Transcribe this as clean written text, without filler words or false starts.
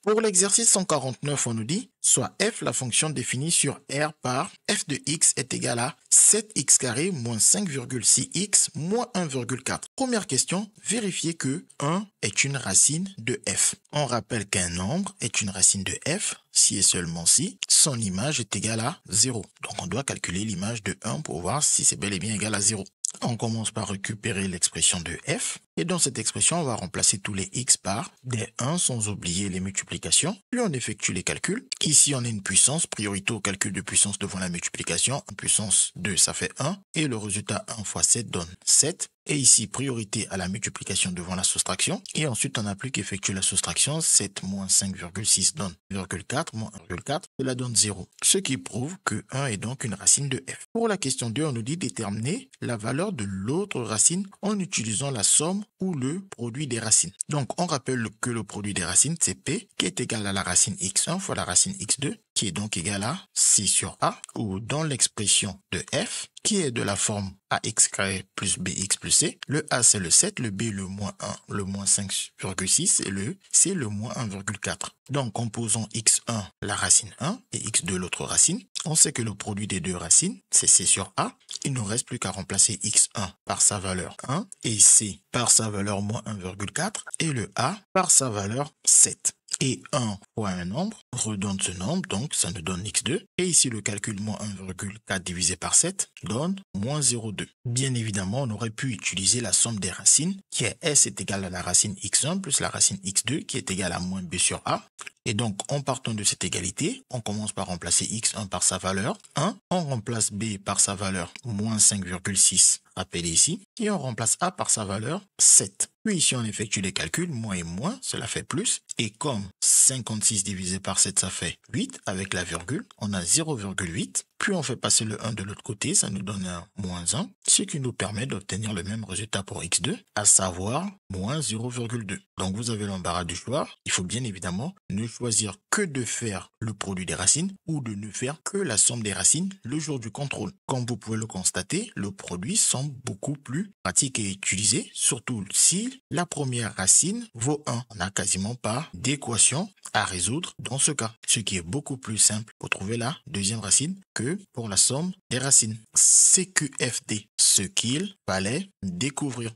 Pour l'exercice 149, on nous dit, soit f la fonction définie sur R par f de x est égal à 7x carré moins 5,6x moins 1,4. Première question, vérifiez que 1 est une racine de f. On rappelle qu'un nombre est une racine de f si et seulement si son image est égale à 0. Donc on doit calculer l'image de 1 pour voir si c'est bel et bien égal à 0. On commence par récupérer l'expression de f. Et dans cette expression, on va remplacer tous les x par des 1 sans oublier les multiplications. Puis on effectue les calculs. Ici, on a une puissance, priorité au calcul de puissance devant la multiplication. En puissance 2, ça fait 1. Et le résultat 1 fois 7 donne 7. Et ici, priorité à la multiplication devant la soustraction. Et ensuite, on n'a plus qu'effectuer la soustraction. 7 moins 5,6 donne 0,4 moins 1,4. Cela donne 0. Ce qui prouve que 1 est donc une racine de f. Pour la question 2, on nous dit déterminer la valeur de l'autre racine en utilisant la somme ou le produit des racines. Donc, on rappelle que le produit des racines, c'est P, qui est égal à la racine x1 fois la racine x2, qui est donc égal à C sur A, ou dans l'expression de f, qui est de la forme ax carré plus bx plus c. Le a, c'est le 7, le b, le moins 1, le moins 5,6, et le c, le moins 1,4. Donc, en posant x1, la racine 1, et x2, l'autre racine, on sait que le produit des deux racines, c'est c sur a. Il ne reste plus qu'à remplacer x1 par sa valeur 1, et c par sa valeur moins 1,4, et le a par sa valeur 7. Et 1 fois un nombre redonne ce nombre, donc ça nous donne x2. Et ici, le calcul moins 1,4 divisé par 7 donne moins 0,2. Bien évidemment, on aurait pu utiliser la somme des racines, qui est s est égal à la racine x1 plus la racine x2, qui est égale à moins b sur a. Et donc, en partant de cette égalité, on commence par remplacer x1 par sa valeur 1. On remplace b par sa valeur moins 5,6, rappelé ici. Et on remplace a par sa valeur 7. Puis ici, on effectue les calculs, moins et moins, cela fait plus. Et comme 56 divisé par 7, ça fait 8, avec la virgule, on a 0,8. Puis on fait passer le 1 de l'autre côté, ça nous donne un moins 1, ce qui nous permet d'obtenir le même résultat pour x2, à savoir moins 0,2. Donc vous avez l'embarras du choix. Il faut bien évidemment ne choisir que de faire le produit des racines ou de ne faire que la somme des racines le jour du contrôle. Comme vous pouvez le constater, le produit semble beaucoup plus pratique et utilisé, surtout si la première racine vaut 1. On n'a quasiment pas d'équation à résoudre dans ce cas, ce qui est beaucoup plus simple pour trouver la deuxième racine que pour la somme des racines. CQFD, ce qu'il fallait découvrir.